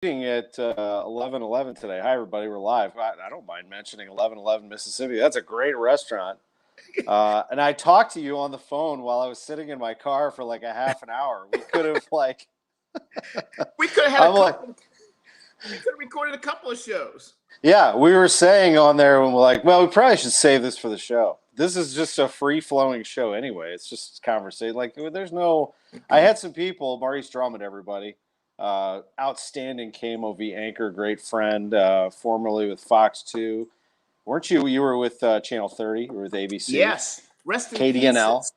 At 11:11 today. Hi, everybody. We're live. I don't mind mentioning 11:11 Mississippi. That's a great restaurant. And I talked to you on the phone while I was sitting in my car for like a half an hour. We could have We could have had I'm a like, couple. We could have recorded a couple of shows. yeah, we were saying on there when we're like, well, we probably should save this for the show. This is just a free flowing show anyway. It's just conversation. Like, there's no. I had some people, Maurice Drummond, everybody. Outstanding KMOV anchor, great friend, formerly with Fox 2. Weren't you? You were with Channel 30, you were with ABC. Yes. Rest in KDNL. pieces.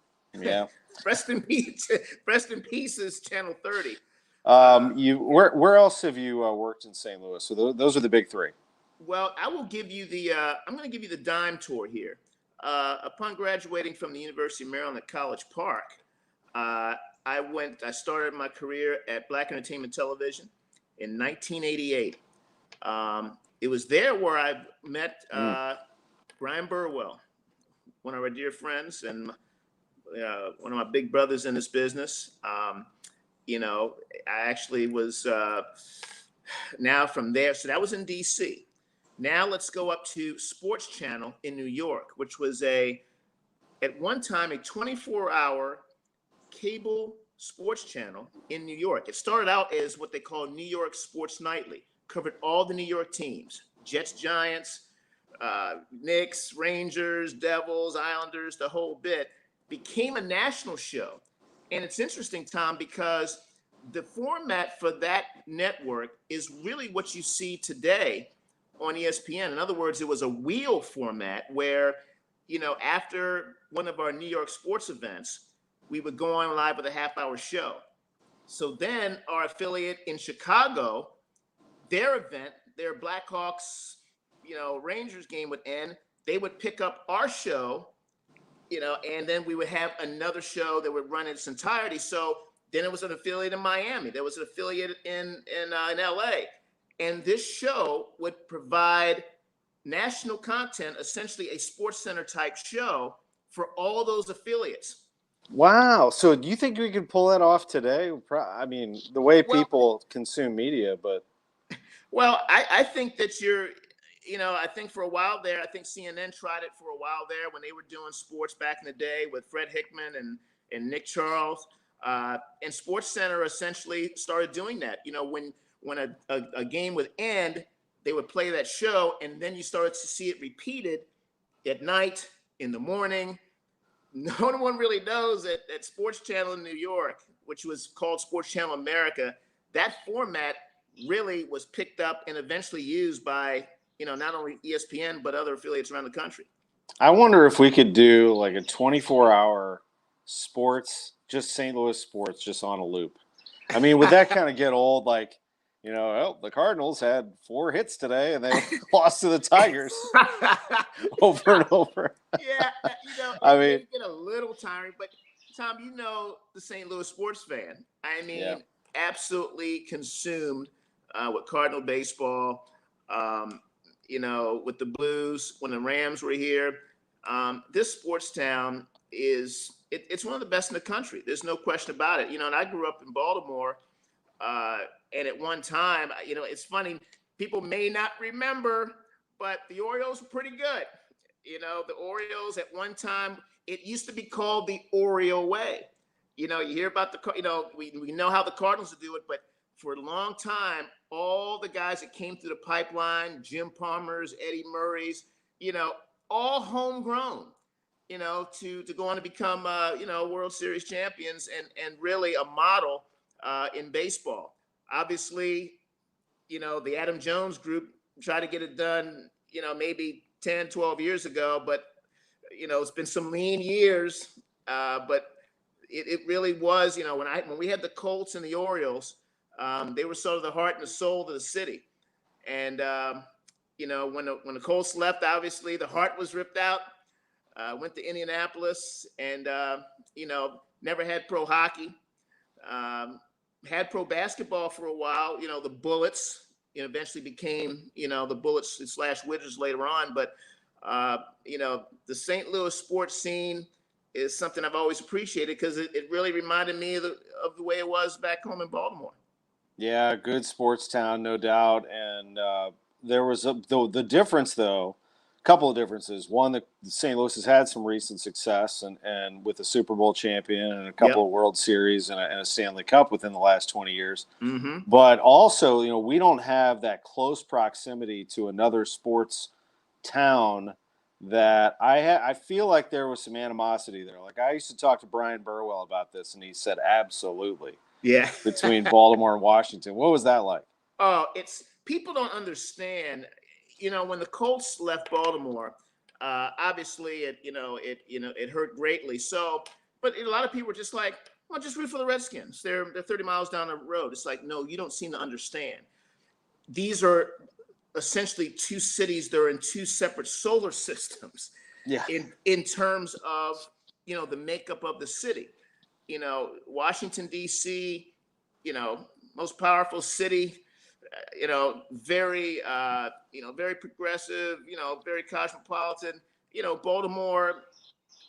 Yeah. Rest in peace. Rest in pieces, Channel 30. Where else have you worked in St. Louis? So those are the big three. Well, I will give you the. I'm going to give you the dime tour here. Upon graduating from the University of Maryland at College Park, I started my career at Black Entertainment Television in 1988. It was there where I met Brian Burwell, one of our dear friends and one of my big brothers in this business. I actually was now from there. So that was in D.C. Now let's go up to Sports Channel in New York, which was at one time a 24-hour cable sports channel in New York. It started out as what they call New York Sports Nightly, covered all the New York teams, Jets, Giants, Knicks, Rangers, Devils, Islanders, the whole bit. Became a national show. And it's interesting, Tom, because the format for that network is really what you see today on ESPN. In other words, it was a wheel format where, after one of our New York sports events, we would go on live with a half-hour show. So then our affiliate in Chicago, their event, their Blackhawks, Rangers game would end. They would pick up our show, and then we would have another show that would run in its entirety. So then it was an affiliate in Miami. There was an affiliate in LA. And this show would provide national content, essentially a Sports Center type show for all those affiliates. Wow. So do you think we could pull that off today? I mean, the way people consume media, but. Well, I think that I think for a while there, I think CNN tried it for a while there when they were doing sports back in the day with Fred Hickman and Nick Charles. And Sports Center essentially started doing that. When a game would end, they would play that show, and then you started to see it repeated at night, in the morning. No one really knows that Sports Channel in New York, which was called Sports Channel America, that format really was picked up and eventually used by, not only ESPN, but other affiliates around the country. I wonder if we could do like a 24-hour sports, just St. Louis sports, just on a loop. I mean, would that kind of get old? Like, the Cardinals had 4 hits today and they lost to the Tigers over and over. Yeah, I mean, it get a little tiring, but Tom, the St. Louis sports fan. I mean, absolutely consumed with Cardinal baseball. With the Blues when the Rams were here. This sports town it's one of the best in the country. There's no question about it. And I grew up in Baltimore. And at one time, it's funny, people may not remember, but the Orioles were pretty good. The Orioles at one time, it used to be called the Oriole way. You hear about we know how the Cardinals do it, but for a long time, all the guys that came through the pipeline, Jim Palmer's, Eddie Murray's, all homegrown, to go on to become, World Series champions and really a model in baseball. Obviously, the Adam Jones group tried to get it done, maybe 10, 12 years ago, but, it's been some lean years. But it really was, when we had the Colts and the Orioles, they were sort of the heart and the soul of the city. And, when the Colts left, obviously the heart was ripped out, went to Indianapolis and, never had pro hockey. Had pro basketball for a while, the Bullets, eventually became, the Bullets / Wizards later on. But, the St. Louis sports scene is something I've always appreciated because it really reminded me of the way it was back home in Baltimore. Yeah, good sports town, no doubt. And there was the difference, though, a couple of differences. One, that St. Louis has had some recent success, and with a Super Bowl champion and a couple Yep. of World Series and a Stanley Cup within the last 20 years. Mm-hmm. But also, we don't have that close proximity to another sports town that I feel like there was some animosity there. Like I used to talk to Brian Burwell about this, and he said absolutely Yeah. between Baltimore and Washington. What was that like? Oh, it's people don't understand. When the Colts left Baltimore, obviously it hurt greatly. So, but a lot of people were just like, well, just root for the Redskins. They're 30 miles down the road. It's like, no, you don't seem to understand. These are essentially two cities. They're in two separate solar systems Yeah, in terms of the makeup of the city. Washington D.C. Most powerful city. Very progressive. Very cosmopolitan. Baltimore,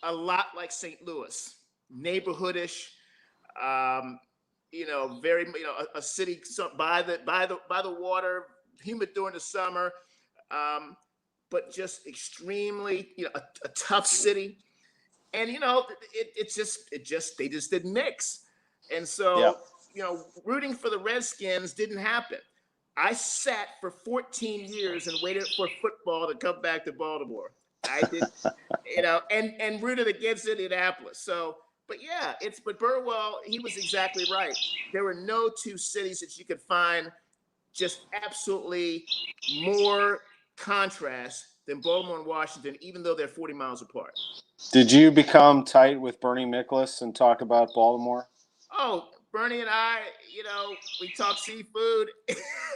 a lot like St. Louis, neighborhoodish. Um, very a city by the water, humid during the summer, but just extremely a tough city. And they just didn't mix. And yeah. so rooting for the Redskins didn't happen. I sat for 14 years and waited for football to come back to Baltimore. I did, and rooted against Indianapolis. So, but yeah, but Burwell, he was exactly right. There were no two cities that you could find just absolutely more contrast than Baltimore and Washington, even though they're 40 miles apart. Did you become tight with Bernie Miklasz and talk about Baltimore? Oh, Bernie and I, we talk seafood.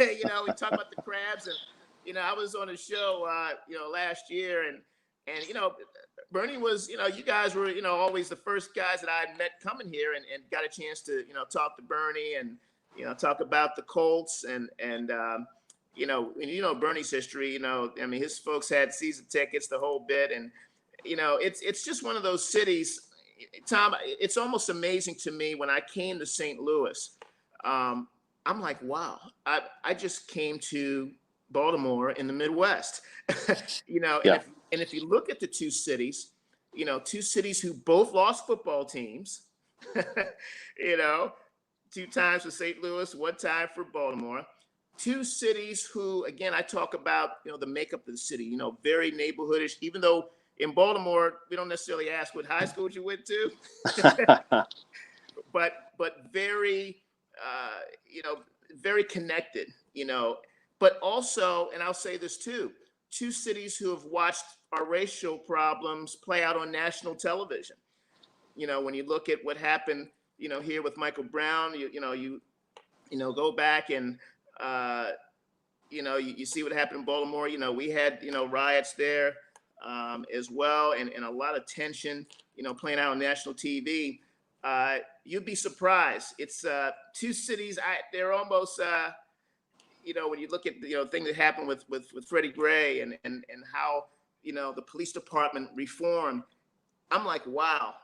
We talk about the crabs, and I was on a show, last year, and Bernie was, you guys were, always the first guys that I met coming here, and got a chance to, talk to Bernie and talk about the Colts and Bernie's history. I mean, his folks had season tickets, the whole bit, and it's just one of those cities. Tom, it's almost amazing to me when I came to St. Louis. I'm like, wow, I just came to Baltimore in the Midwest. And Yeah. if you look at the two cities, two cities who both lost football teams, you know, 2 times for St. Louis, 1 time for Baltimore. Two cities who, again, I talk about, the makeup of the city, very neighborhoodish, even though in Baltimore, we don't necessarily ask what high school you went to, but very, very connected, but also, and I'll say this too, two cities who have watched our racial problems play out on national television. When you look at what happened, here with Michael Brown, go back and, you see what happened in Baltimore. We had, riots there as well, and a lot of tension, playing out on national TV. You'd be surprised. It's two cities. They're almost, when you look at thing that happened with Freddie Gray and how the police department reformed. I'm like, wow,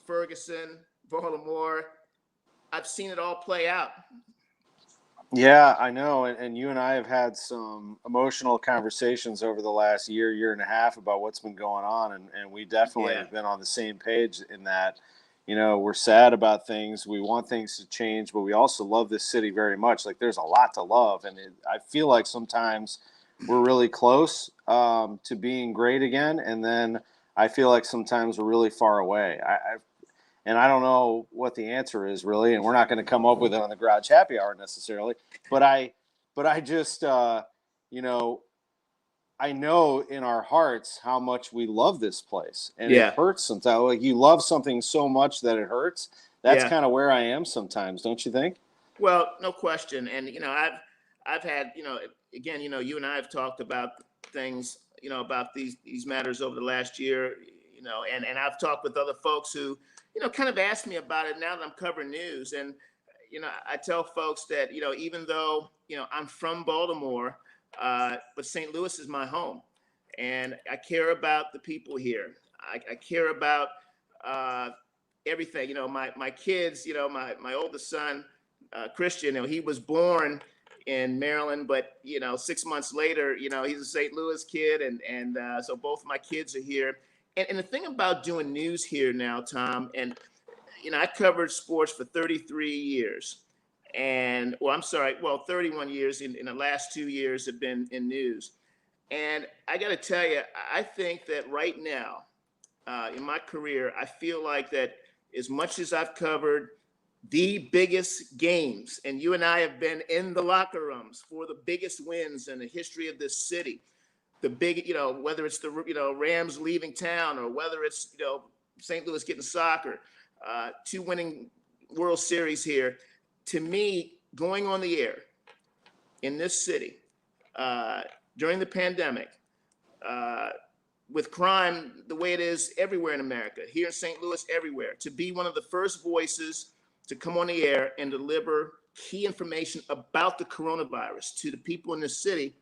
Ferguson, Baltimore. I've seen it all play out. Yeah, I know. And you and I have had some emotional conversations over the last year and a half about what's been going on. And we definitely Yeah. have been on the same page in that, we're sad about things. We want things to change, but we also love this city very much. Like there's a lot to love. And I feel like sometimes we're really close to being great again. And then I feel like sometimes we're really far away. And I don't know what the answer is really, and we're not going to come up with it on the Garage Happy Hour necessarily. But I just, you know, I know in our hearts how much we love this place, and it Yeah. hurts sometimes. Like you love something so much that it hurts. That's Yeah. kind of where I am sometimes, don't you think? Well, no question. And I've had, again, you and I have talked about things, about these matters over the last year, and I've talked with other folks who, kind of asked me about it now that I'm covering news. And, I tell folks that, even though, I'm from Baltimore, but St. Louis is my home. And I care about the people here. I care about everything. My kids, my oldest son, Christian, he was born in Maryland, but 6 months later, he's a St. Louis kid, and so both of my kids are here. And the thing about doing news here now, Tom, and I covered sports for 33 years, and 31 years. In the last 2 years have been in news, and I got to tell you, I think that right now, in my career, I feel like that as much as I've covered the biggest games, and you and I have been in the locker rooms for the biggest wins in the history of this city, the big, whether it's the, Rams leaving town, or whether it's, St. Louis getting soccer, 2 winning World Series here. To me, going on the air in this city during the pandemic, with crime the way it is everywhere in America, here in St. Louis, everywhere, to be one of the first voices to come on the air and deliver key information about the coronavirus to the people in the city,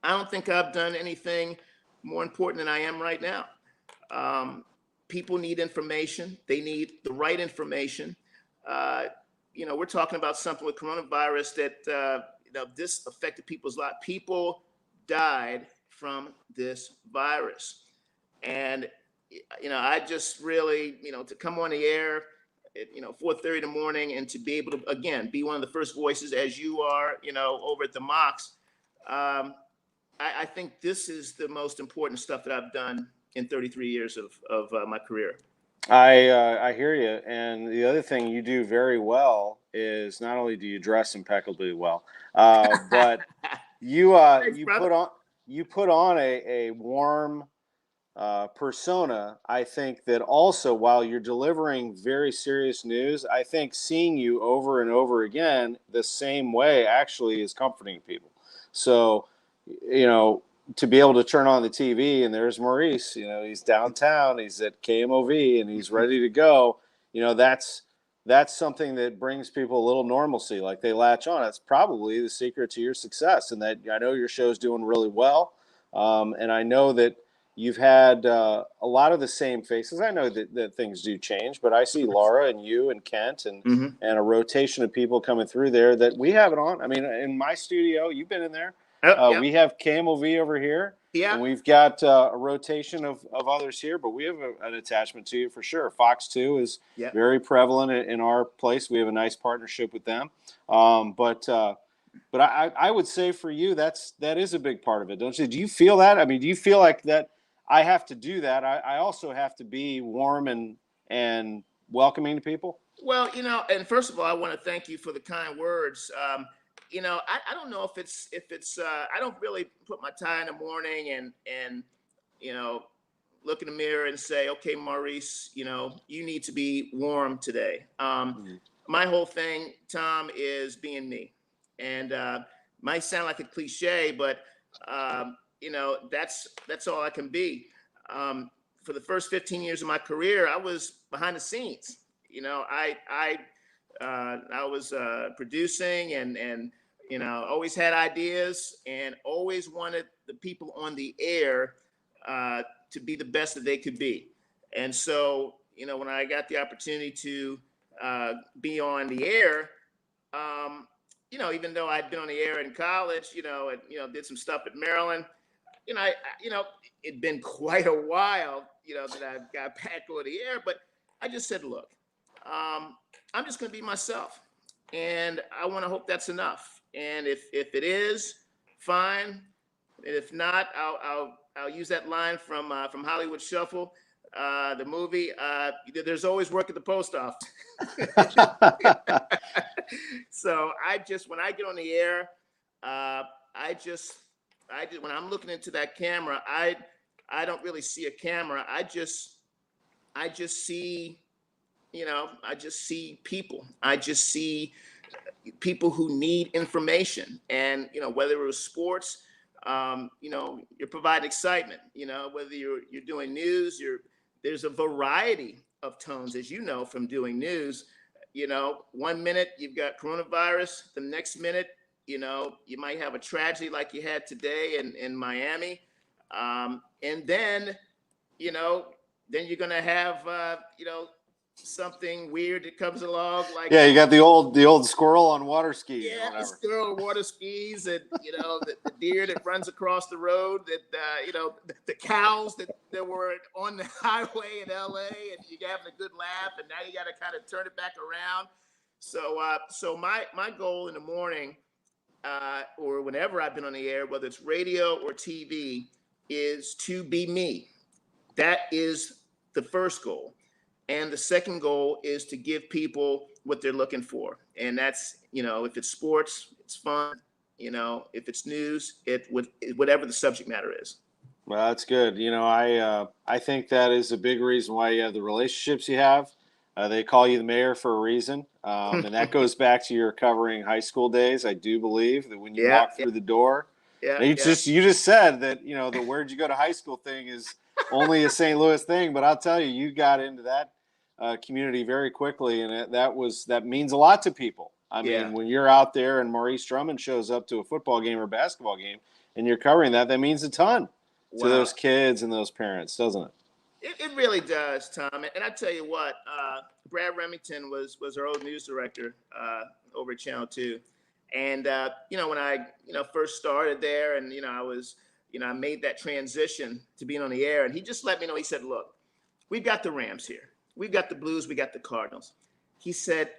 I don't think I've done anything more important than I am right now. People need information. They need the right information. We're talking about something with coronavirus that, this affected people's lives. People died from this virus. And, I just really, to come on the air at, 4:30 in the morning, and to be able to, again, be one of the first voices, as you are, over at the Mocs. I think this is the most important stuff that I've done in 33 years of my career. I hear you. And the other thing you do very well is not only do you dress impeccably well, but you Thanks, you brother. put on a warm persona. I think that also, while you're delivering very serious news, I think seeing you over and over again the same way actually is comforting people. So, to be able to turn on the TV and there's Maurice, he's downtown, he's at KMOV, and he's ready to go. That's something that brings people a little normalcy, like they latch on. That's probably the secret to your success, and that I know your show's doing really well. And I know that you've had a lot of the same faces. I know that things do change, but I see Laura and you and Kent and a rotation of people coming through there that we have it on. I mean, in my studio, you've been in there. Yep. We have KMOV over here, Yeah. and we've got a rotation of others here, but we have an attachment to you for sure. Fox 2 is very prevalent in our place. We have a nice partnership with them. But I would say for you, that is a big part of it, don't you? Do you feel that? I mean, do you feel like that I have to do that? I also have to be warm and welcoming to people? Well, and first of all, I want to thank you for the kind words. I don't know if it's I don't really put my tie in the morning and look in the mirror and say, okay, Maurice, you need to be warm today. My whole thing, Tom, is being me, and might sound like a cliche, but that's all I can be. For the first 15 years of my career, I was behind the scenes. I was producing and always had ideas and always wanted the people on the air to be the best that they could be. And so, when I got the opportunity to be on the air, even though I'd been on the air in college, and did some stuff at Maryland, it'd been quite a while, that I got back on the air. But I just said, look, I'm just going to be myself, and I want to hope that's enough. And if it is, fine. And if not, I'll use that line from Hollywood Shuffle, the movie. There's always work at the post office. So when I get on the air, when I'm looking into that camera, I don't really see a camera. I just see. I just see people. I just see people who need information. And, whether it was sports, you're providing excitement, whether you're doing news, there's a variety of tones, as you know, from doing news. 1 minute you've got coronavirus, the next minute, you might have a tragedy like you had today in Miami. And then, then you're going to have, something weird that comes along, like Yeah, you got the old squirrel on water skis or yeah, the whatever. squirrel on water skis, and the deer that runs across the road, that the cows that were on the highway in LA, and you're having a good laugh, and now you got to kind of turn it back around. So my goal in the morning, or whenever I've been on the air, whether it's radio or TV, is to be me. That is the first goal. And the second goal is to give people what they're looking for. And that's, if it's sports, it's fun. If it's news, whatever the subject matter is. Well, that's good. I think that is a big reason why you have the relationships you have. They call you the mayor for a reason, and that goes back to your covering high school days. I do believe that when you Yeah, walk through the door, yeah, and you yeah. just said that the where'd you go to high school thing is only a St. Louis thing, but I'll tell you, you got into that community very quickly, and that means a lot to people. I mean, when you're out there and Maurice Drummond shows up to a football game or basketball game, and you're covering that means a ton to those kids and those parents, doesn't it? It really does, Tom. And I tell you what, Brad Remington was our old news director over at Channel 2. And, when I, first started there, and, I made that transition to being on the air, and he just let me know. He said, look, we've got the Rams here. We've got the Blues. We got the Cardinals. He said,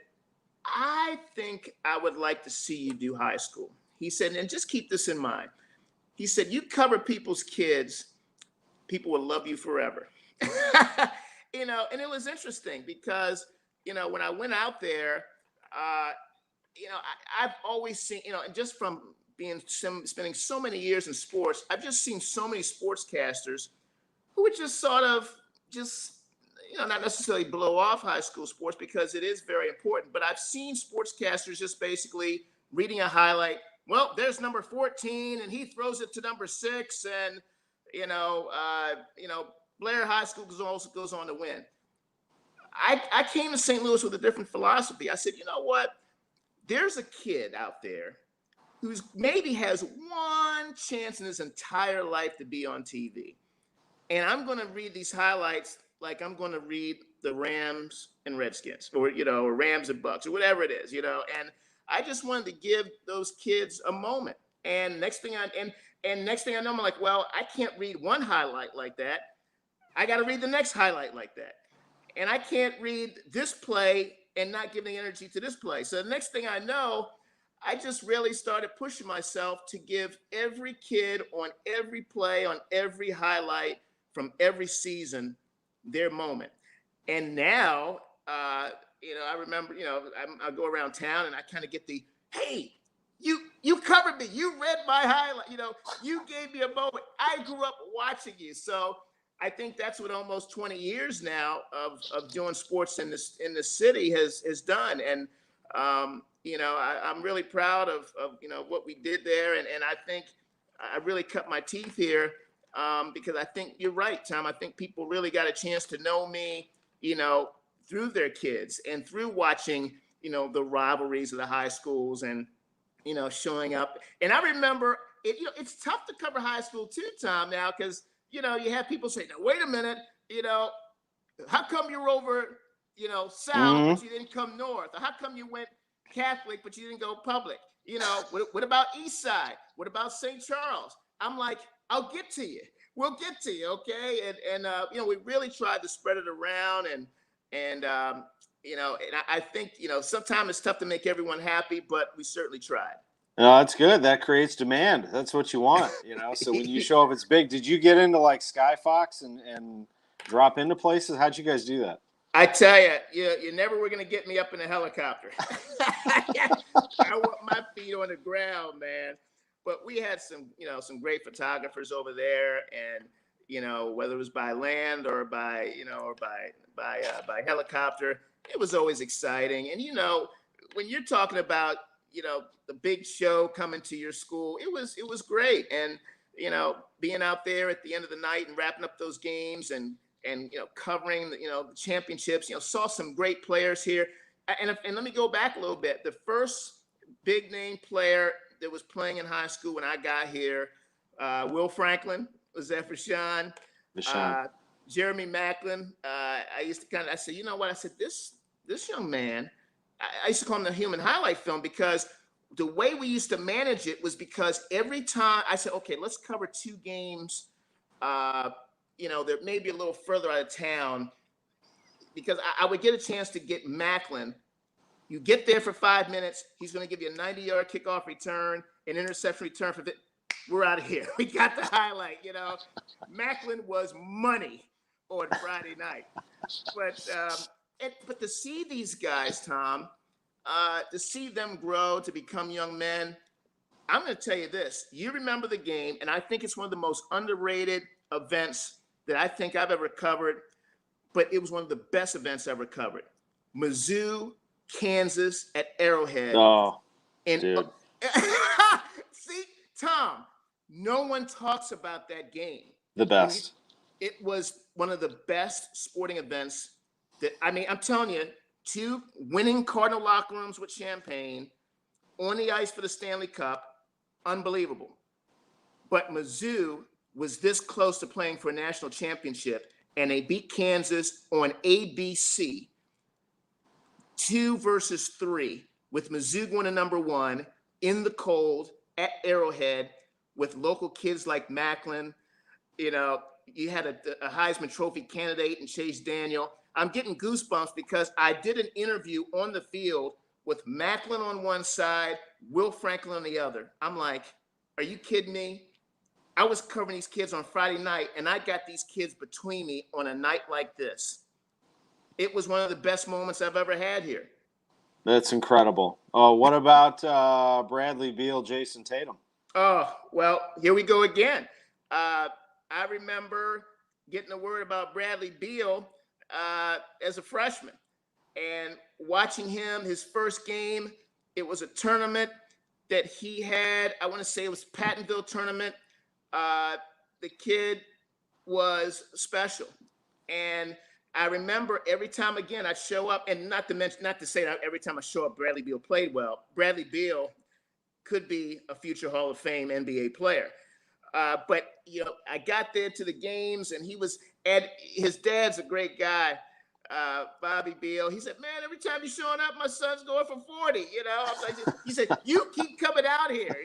I think I would like to see you do high school. He said, and just keep this in mind. He said, you cover people's kids, people will love you forever. And it was interesting because, when I went out there, I've always seen, and just from spending so many years in sports, I've just seen so many sportscasters who would just sort of not necessarily blow off high school sports, because it is very important. But I've seen sportscasters just basically reading a highlight. Well, there's number 14, and he throws it to number 6, and Blair High School goes on to win. I came to St. Louis with a different philosophy. I said, you know what? There's a kid out there who's maybe has one chance in his entire life to be on TV. And I'm going to read these highlights like I'm going to read the Rams and Redskins, or Rams and Bucks, or whatever it is, And I just wanted to give those kids a moment. And next thing I know, I'm like, well, I can't read one highlight like that. I got to read the next highlight like that. And I can't read this play and not give the energy to this play. So the next thing I know, I just really started pushing myself to give every kid on every play, on every highlight from every season, their moment. And now, I remember, I go around town and I kind of get the, hey, you covered me. You read my highlight. You gave me a moment. I grew up watching you. So I think that's what almost 20 years now of doing sports in this city has done. And, I'm really proud of what we did there. And I think I really cut my teeth here because I think you're right, Tom. I think people really got a chance to know me, through their kids and through watching, the rivalries of the high schools and, showing up. And I remember it's tough to cover high school too, Tom, now, because, you have people say, now, wait a minute, how come you're over, south, but you didn't come north? Or how come you went Catholic, but you didn't go public? What about East Side? What about St. Charles? I'm like, I'll get to you. We'll get to you, okay? And we really tried to spread it around, and I think sometimes it's tough to make everyone happy, but we certainly tried. No, that's good. That creates demand. That's what you want, So when you show up, it's big. Did you get into like Sky Fox and drop into places? How'd you guys do that? I tell you, you never were going to get me up in a helicopter. I want my feet on the ground, man. But we had some great photographers over there, and whether it was by land or by by helicopter, it was always exciting. And when you're talking about the big show coming to your school, it was great. And being out there at the end of the night and wrapping up those games and covering the championships, saw some great players here. And let me go back a little bit. The first big name player that was playing in high school when I got here, Will Franklin was there for Sean. Jeremy Macklin. I used to I said, you know what? I said, this young man, I used to call him the human highlight film, because the way we used to manage it was because every time I said, okay, let's cover 2 games, that may be a little further out of town, because I would get a chance to get Macklin. You get there for 5 minutes, he's going to give you a 90-yard kickoff return, an interception return for we're out of here. We got the highlight, Macklin was money on Friday night. But to see these guys, Tom, to see them grow to become young men, I'm going to tell you this. You remember the game, and I think it's one of the most underrated events that I think I've ever covered, but it was one of the best events ever covered. Mizzou, Kansas at Arrowhead. Oh, and dude. See, Tom, no one talks about that game. The best. It was one of the best sporting events I'm telling you, 2 winning Cardinal locker rooms with champagne on the ice for the Stanley Cup. Unbelievable. But Mizzou was this close to playing for a national championship, and they beat Kansas on ABC 2-3, with Mizzou going to number 1 in the cold at Arrowhead with local kids like Macklin. You had a Heisman Trophy candidate in Chase Daniel. I'm getting goosebumps because I did an interview on the field with Macklin on one side, Will Franklin on the other. I'm like, are you kidding me? I was covering these kids on Friday night, and I got these kids between me on a night like this. It was one of the best moments I've ever had here. That's incredible. Oh, what about Bradley Beal, Jason Tatum? Oh, well, here we go again. I remember getting the word about Bradley Beal as a freshman and watching him, his first game. It was a tournament that he had. I want to say it was Pattonville tournament. The kid was special. And I remember every time, again, I'd show up, and not to say that every time I show up, Bradley Beal played well. Bradley Beal could be a future Hall of Fame NBA player. But, I got there to the games, and his dad's a great guy, Bobby Beal. He said, man, every time you're showing up, my son's going for 40, he said, you keep coming out here,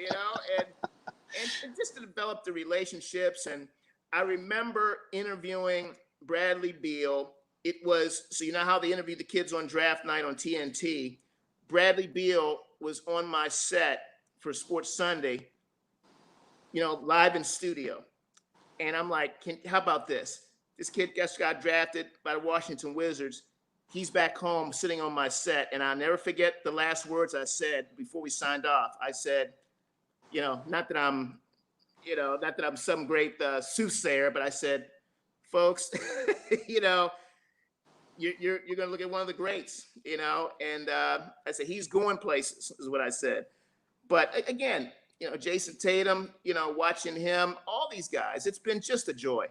and just to develop the relationships. And I remember interviewing Bradley Beal. It was, so you know how they interviewed the kids on draft night on TNT? Bradley Beal was on my set for Sports Sunday, live in studio. And I'm like, how about this? This kid just got drafted by the Washington Wizards. He's back home sitting on my set. And I'll never forget the last words I said before we signed off. I said, not that I'm some great soothsayer, but I said, folks, you're going to look at one of the greats, and I said, he's going places is what I said. But again, Jason Tatum, watching him, all these guys, it's been just a joy.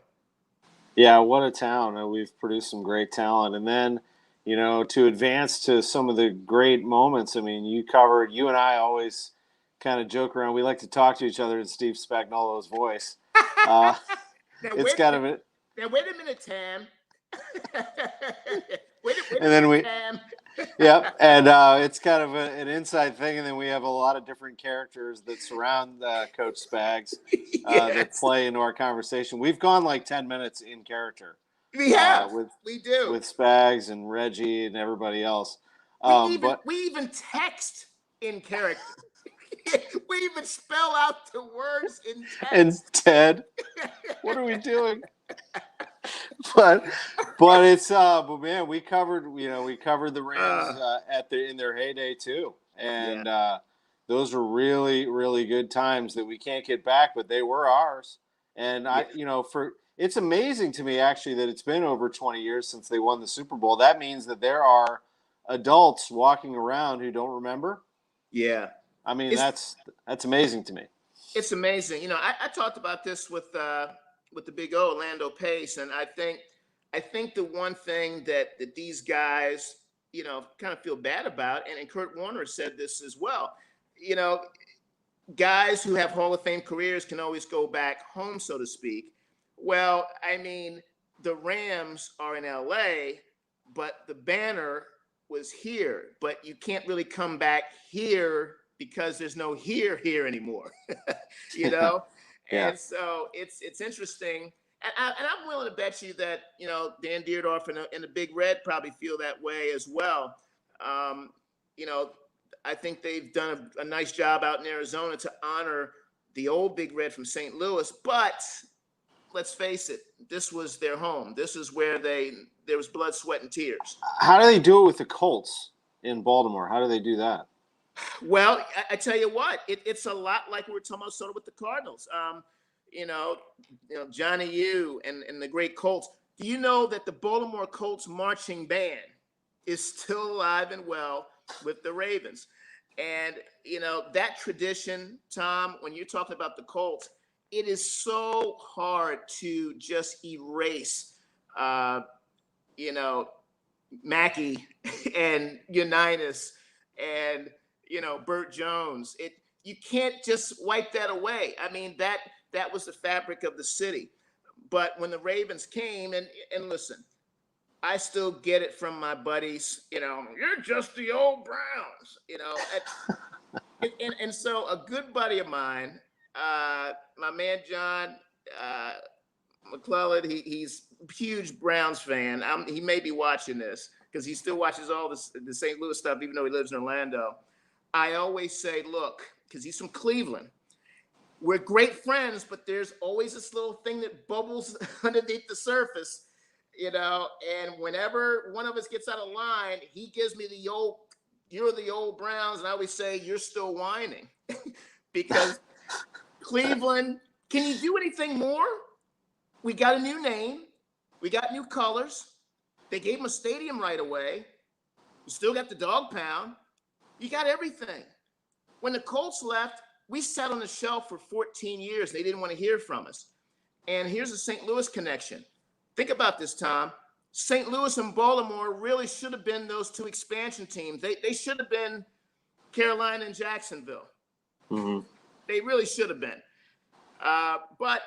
Yeah, what a talent. We've produced some great talent. And then, to advance to some of the great moments, you and I always kind of joke around. We like to talk to each other in Steve Spagnuolo's voice. It's kind of it. Now, wait a minute, Tam. wait and then minute, Tam. Yep, and it's kind of an inside thing, and then we have a lot of different characters that surround Coach Spags that play into our conversation. We've gone like 10 minutes in character. We have. We do. With Spags and Reggie and everybody else. We even text in character. We even spell out the words in text. And Ted, what are we doing? But it's man, we covered the Rams in their heyday too, and those were really, really good times that we can't get back, but they were ours. And it's amazing to me actually that it's been over 20 years since they won the Super Bowl. That means that there are adults walking around who don't remember. Yeah, that's amazing to me. It's amazing. I talked about this with the big O, Orlando Pace, and I think the one thing that these guys, kind of feel bad about, and Kurt Warner said this as well, guys who have Hall of Fame careers can always go back home, so to speak. Well, the Rams are in LA, but the banner was here, but you can't really come back here because there's no here anymore, you know? Yeah. And so it's interesting. And I'm willing to bet you that, Dan Dierdorf and the Big Red probably feel that way as well. Um, you know, I think they've done a nice job out in Arizona to honor the old Big Red from St. Louis, but let's face it, this was their home. This is where there was blood, sweat, and tears. How do they do it with the Colts in Baltimore? How do they do that? Well, I tell you what, it's a lot like we were talking about sort of with the Cardinals. Johnny U and the great Colts. Do you know that the Baltimore Colts marching band is still alive and well with the Ravens? And, that tradition, Tom, when you're talking about the Colts, it is so hard to just erase, Mackey and Unitas and, Burt Jones. You can't just wipe that away. I mean, that was the fabric of the city. But when the Ravens came, and listen, I still get it from my buddies, you're just the old Browns, and so a good buddy of mine, my man John McClellan, he's a huge Browns fan. He may be watching this because he still watches all the St. Louis stuff, even though he lives in Orlando. I always say, look, because he's from Cleveland, we're great friends, but there's always this little thing that bubbles underneath the surface, and whenever one of us gets out of line, he gives me you're the old Browns. And I always say, you're still whining because Cleveland, can you do anything more? We got a new name. We got new colors. They gave him a stadium right away. You still got the dog pound. You got everything. When the Colts left, we sat on the shelf for 14 years. They didn't want to hear from us. And here's a St. Louis connection. Think about this, Tom. St. Louis and Baltimore really should have been those two expansion teams. They should have been Carolina and Jacksonville. Mm-hmm. They really should have been. But,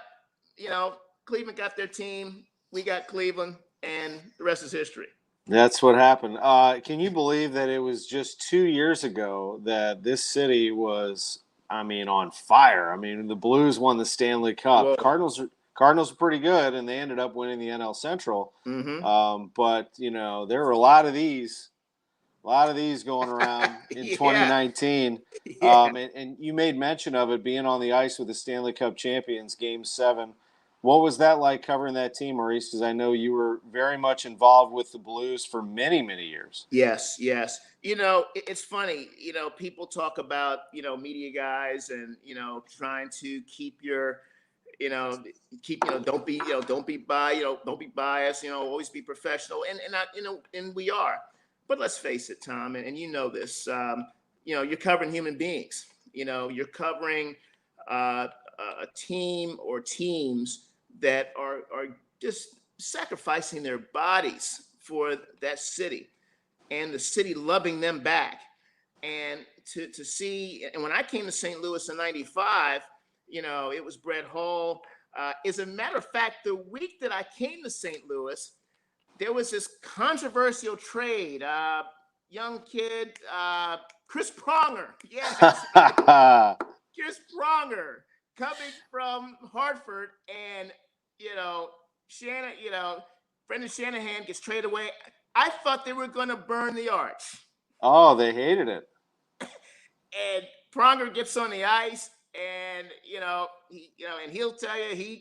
Cleveland got their team. We got Cleveland, and the rest is history. That's what happened. Can you believe that it was just 2 years ago that this city was, on fire? The Blues won the Stanley Cup. Whoa. Cardinals were pretty good, and they ended up winning the NL Central. Mm-hmm. But there were a lot of these going around in 2019. Yeah. And you made mention of it being on the ice with the Stanley Cup champions, Game 7. What was that like covering that team, Maurice? Because I know you were very much involved with the Blues for many, many years. Yes. It's funny. People talk about, media guys and, trying to keep your, don't be biased, always be professional. And we are. But let's face it, Tom, and you know this, you're covering human beings. You're covering a team or teams that are just sacrificing their bodies for that city and the city loving them back. And to see, and when I came to St. Louis in 95, it was Brett Hull. As a matter of fact, the week that I came to St. Louis, there was this controversial trade. Young kid, Chris Pronger. Yes. Chris Pronger coming from Hartford, and Brendan Shanahan gets traded away. I thought they were going to burn the arch. Oh, they hated it. And Pronger gets on the ice, and and he'll tell you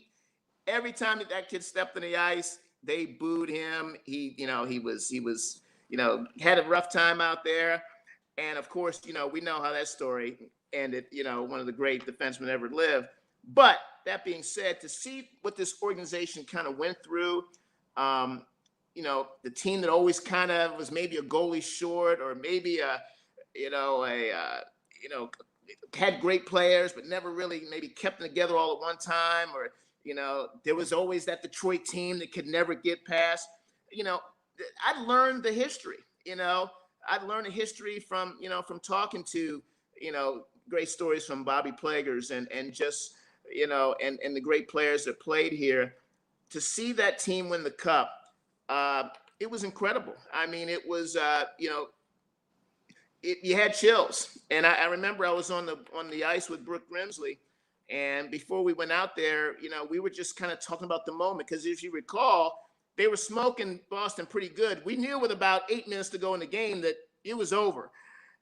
every time that kid stepped on the ice, they booed him. He was had a rough time out there, and of course, we know how that story ended. One of the great defensemen ever lived. But that being said, to see what this organization kind of went through, the team that always kind of was maybe a goalie short, or maybe had great players but never really maybe kept them together all at one time, or there was always that Detroit team that could never get past. I learned the history. I learned the history from talking to great stories from Bobby Plagers and just and the great players that played here, to see that team win the cup, it was incredible. I mean, it was, you had chills. And I remember I was on the ice with Brooke Grimsley. And before we went out there, we were just kind of talking about the moment. Because if you recall, they were smoking Boston pretty good. We knew with about 8 minutes to go in the game that it was over.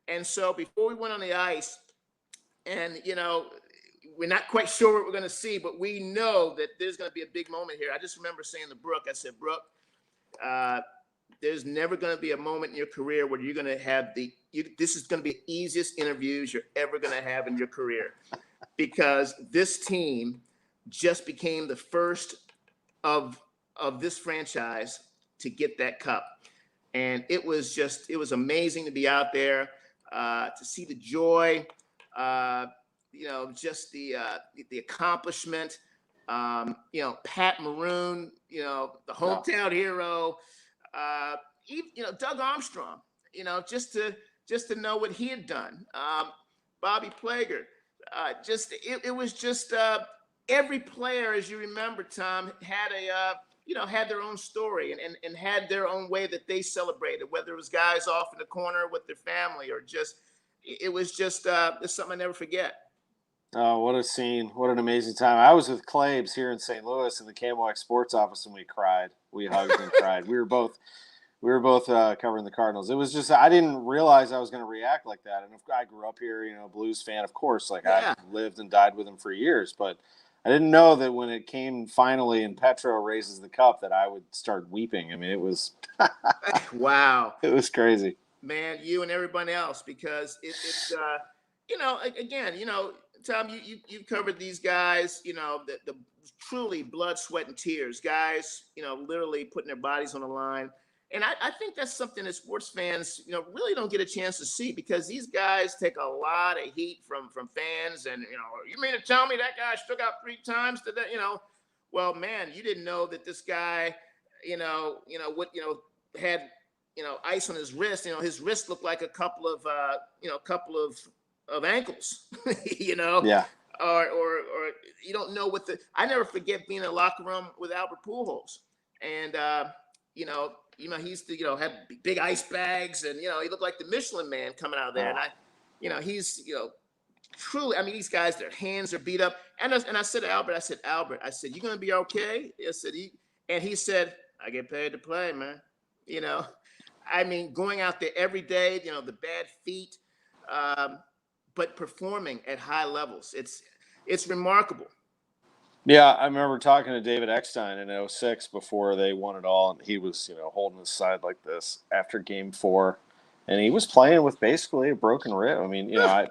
And so before we went on the ice, and, we're not quite sure what we're going to see, but we know that there's going to be a big moment here. I just remember saying to Brooke, I said, Brooke, there's never going to be a moment in your career where you're going to have this is going to be the easiest interviews you're ever going to have in your career, because this team just became the first of this franchise to get that cup. And it was amazing to be out there, to see the joy, just the accomplishment, Pat Maroon, the hometown hero, Doug Armstrong, just to know what he had done, Bobby Plager, it was just every player, as you remember, Tom, had had their own story and had their own way that they celebrated, whether it was guys off in the corner with their family or it's something I never forget. Oh, what a scene. What an amazing time. I was with Claves here in St. Louis in the KMOX sports office, and we cried. We hugged and cried. We were both covering the Cardinals. It was just, I didn't realize I was going to react like that. And I grew up here, Blues fan, of course. I lived and died with him for years. But I didn't know that when it came finally and Petro raises the cup that I would start weeping. I mean, it was – wow. It was crazy. Man, you and everybody else, because it's again, Tom, you've covered these guys, the truly blood, sweat, and tears, guys, literally putting their bodies on the line. And I think that's something that sports fans, really don't get a chance to see, because these guys take a lot of heat from fans. And, you mean to tell me that guy struck out 3 times today? Well, man, you didn't know that this guy, had, ice on his wrist. His wrist looked like a couple of ankles, Yeah. Or you don't know what I never forget being in the locker room with Albert Pujols, and he used to have big ice bags, and he looked like the Michelin Man coming out of there. And he's truly, I mean, these guys, their hands are beat up. And I said to Albert, I said, you gonna be okay? I said, he said, I get paid to play, man. I mean, going out there every day, the bad feet, but performing at high levels. It's remarkable. Yeah, I remember talking to David Eckstein in 2006 before they won it all, and he was, holding his side like this after Game 4, and he was playing with basically a broken rib. I mean, I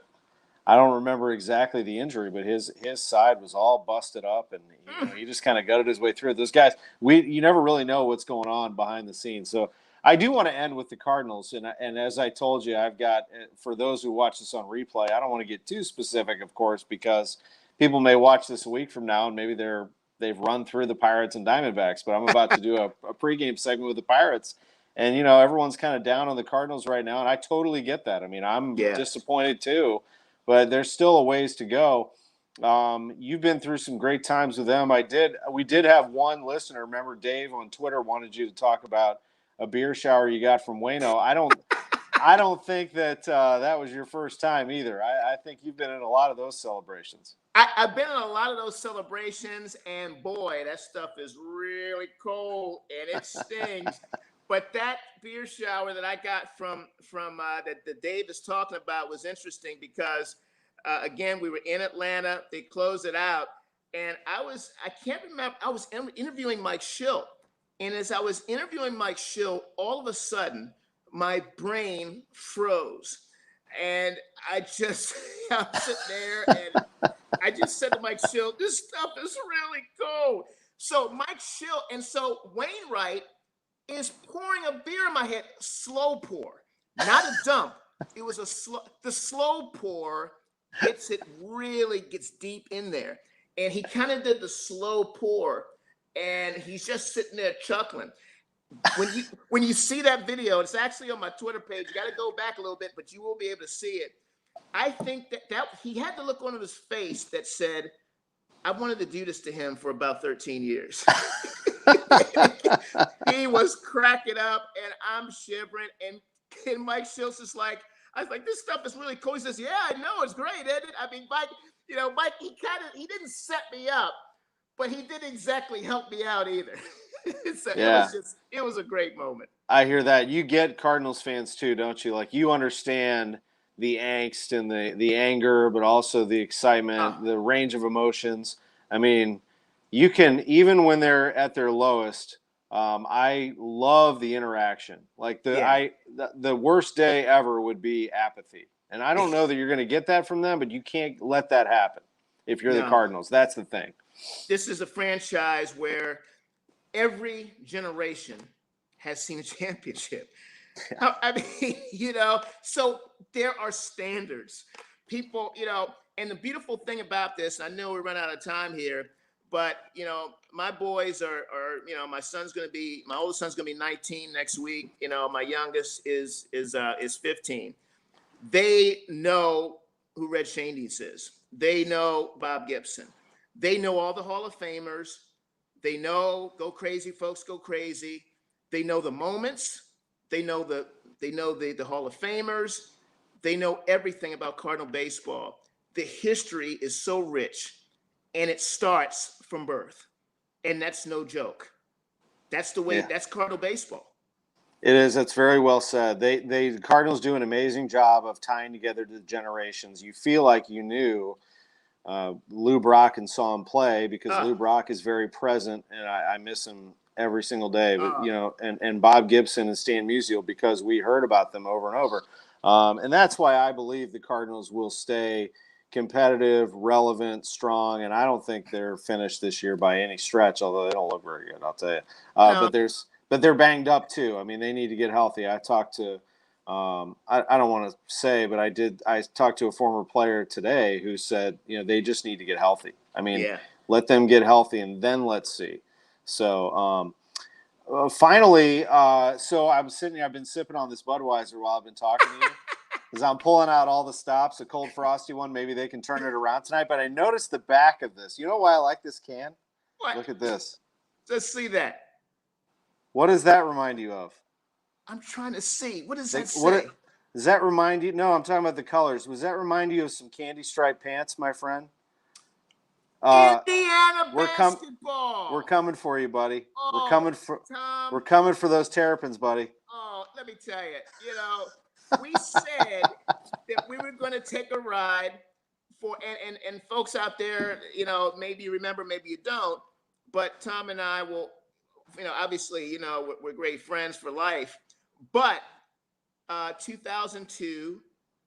don't remember exactly the injury, but his side was all busted up, and he just kind of gutted his way through it. Those guys, you never really know what's going on behind the scenes. So I do want to end with the Cardinals, and as I told you, I've got, for those who watch this on replay, I don't want to get too specific, of course, because people may watch this a week from now and maybe they've run through the Pirates and Diamondbacks, but I'm about to do a pregame segment with the Pirates, and everyone's kind of down on the Cardinals right now, and I totally get that. I mean, I'm disappointed too, but there's still a ways to go. You've been through some great times with them. We did have one listener. Remember, Dave on Twitter wanted you to talk about a beer shower you got from Waino. I don't think that that was your first time either. I think you've been in a lot of those celebrations. I've been in a lot of those celebrations, and boy, that stuff is really cold and it stings. But that beer shower that I got from that Dave is talking about was interesting because, again, we were in Atlanta. They closed it out, and I can't remember. I was interviewing Mike Schill, and as I was interviewing Mike Schill, all of a sudden my brain froze, and I'm sitting there, and I just said to Mike Schill, "This stuff is really cold." So Mike Schill, and so Wainwright is pouring a beer in my head, slow pour, not a dump. It was the slow pour really gets deep in there. And he kind of did the slow pour, and he's just sitting there chuckling. When you see that video, it's actually on my Twitter page. You got to go back a little bit, but you will be able to see it. I think that he had the look on his face that said, I wanted to do this to him for about 13 years. He was cracking up, and I'm shivering. And Mike Schultz is like, I was like, this stuff is really cool. He says, yeah, I know, it's great, isn't it? I mean, Mike, Mike, he didn't set me up, but he didn't exactly help me out either. So Yeah. it was a great moment. I hear that. You get Cardinals fans too, don't you? Like, you understand the angst and the anger, but also the excitement, the range of emotions. I mean, you can, even when they're at their lowest, I love the interaction. Like, the worst day ever would be apathy. And I don't know that you're going to get that from them, but you can't let that happen if you're the Cardinals. That's the thing. This is a franchise where every generation has seen a championship. I mean, so there are standards. People, and the beautiful thing about this, I know we run out of time here, but my boys are my oldest son's gonna be 19 next week. My youngest is 15. They know who Red Schoendienst is. They know Bob Gibson. They know all the Hall of Famers. They know Go Crazy, Folks, Go Crazy. They know the moments. They know the Hall of Famers. They know everything about Cardinal baseball. The history is so rich, and it starts from birth, and that's no joke. That's the way. That's Cardinal baseball. It is. That's very well said. The Cardinals do an amazing job of tying together the generations. You feel like you knew Lou Brock and saw him play, because Lou Brock is very present, and I miss him every single day. But and Bob Gibson and Stan Musial, because we heard about them over and over, and that's why I believe the Cardinals will stay competitive, relevant, strong, and I don't think they're finished this year by any stretch. Although they don't look very good, I'll tell you. But they're banged up too. I mean, they need to get healthy. I talked to. I don't want to say, but I talked to a former player today who said, they just need to get healthy. I mean, let them get healthy and then let's see. So, finally, so I've been sipping on this Budweiser while I've been talking to you, because I'm pulling out all the stops, a cold frosty one. Maybe they can turn it around tonight. But I noticed the back of this. You know why I like this can? What? Look at this. Let's see that. What does that remind you of? I'm trying to see. What does that say? Does that remind you? No, I'm talking about the colors. Does that remind you of some candy striped pants, my friend? Indiana basketball. We're coming for you, buddy. Oh, we're coming for those Terrapins, buddy. Oh, let me tell you. We said that we were going to take a ride for, and folks out there, maybe you remember, maybe you don't, but Tom and I will, obviously, we're great friends for life. But 2002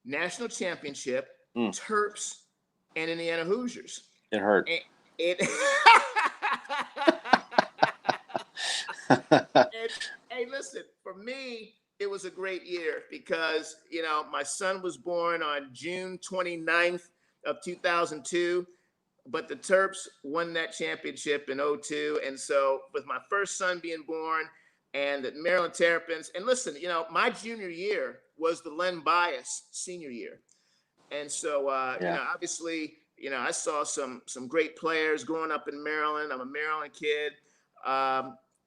national championship, Terps and Indiana Hoosiers. It hurt. Hey, listen, for me, it was a great year because, my son was born on June 29th of 2002, but the Terps won that championship in 2002. And so with my first son being born, and the Maryland Terrapins. And listen, my junior year was the Len Bias senior year. And so, obviously, I saw some great players growing up in Maryland. I'm a Maryland kid.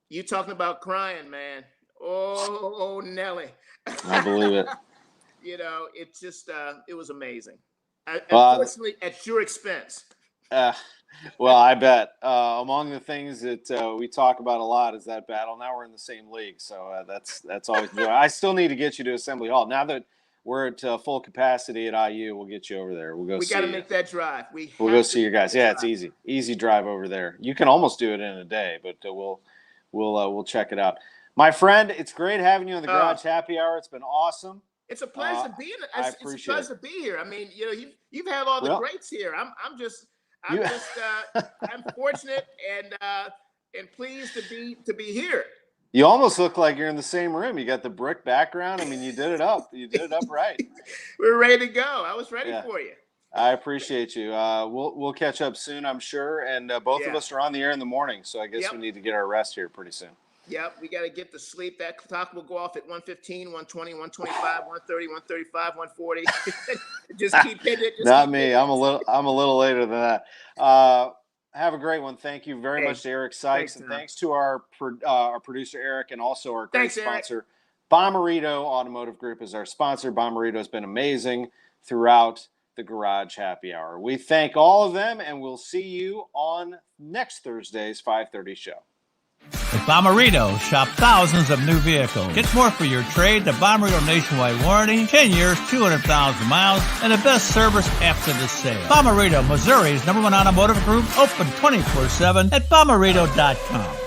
You talking about crying, man. Oh, Nelly. I believe it. It just, it was amazing. Unfortunately, at your expense. Well, I bet. Among the things that we talk about a lot is that battle. Now we're in the same league, so that's always good. I still need to get you to Assembly Hall. Now that we're at full capacity at IU, we'll get you over there. We'll go. We got to make that drive. We'll go see your guys. Yeah, it's easy drive over there. You can almost do it in a day, but we'll check it out. My friend, it's great having you on the Garage Happy Hour. It's been awesome. It's a pleasure being. It's a pleasure to be here. I mean, you've had all the greats here. I'm just I'm fortunate and pleased to be here. You almost look like you're in the same room. You got the brick background. I mean, you did it up. You did it up right. We're ready to go. I was ready for you. I appreciate you. We'll catch up soon, I'm sure. And both of us are on the air in the morning, so I guess we need to get our rest here pretty soon. Yep, we got to get to sleep. That clock will go off at 1:15, 1:20, 1:25, 1:30, 1:35, 1:40. Just keep hitting it. Not me. I'm a little later than that. Have a great one. Thank you very much to Eric Sykes. Thanks, and Tom. thanks to our producer, Eric, and also our great Thanks, Eric. sponsor, Bommarito Automotive Group is our sponsor. Bommarito has been amazing throughout the Garage Happy Hour. We thank all of them, and we'll see you on next Thursday's 5:30 show. At Bommarito, shop thousands of new vehicles. Get more for your trade, the Bommarito nationwide warranty, 10 years, 200,000 miles, and the best service after the sale. Bommarito, Missouri's #1 automotive group, open 24/7 at Bommarito.com.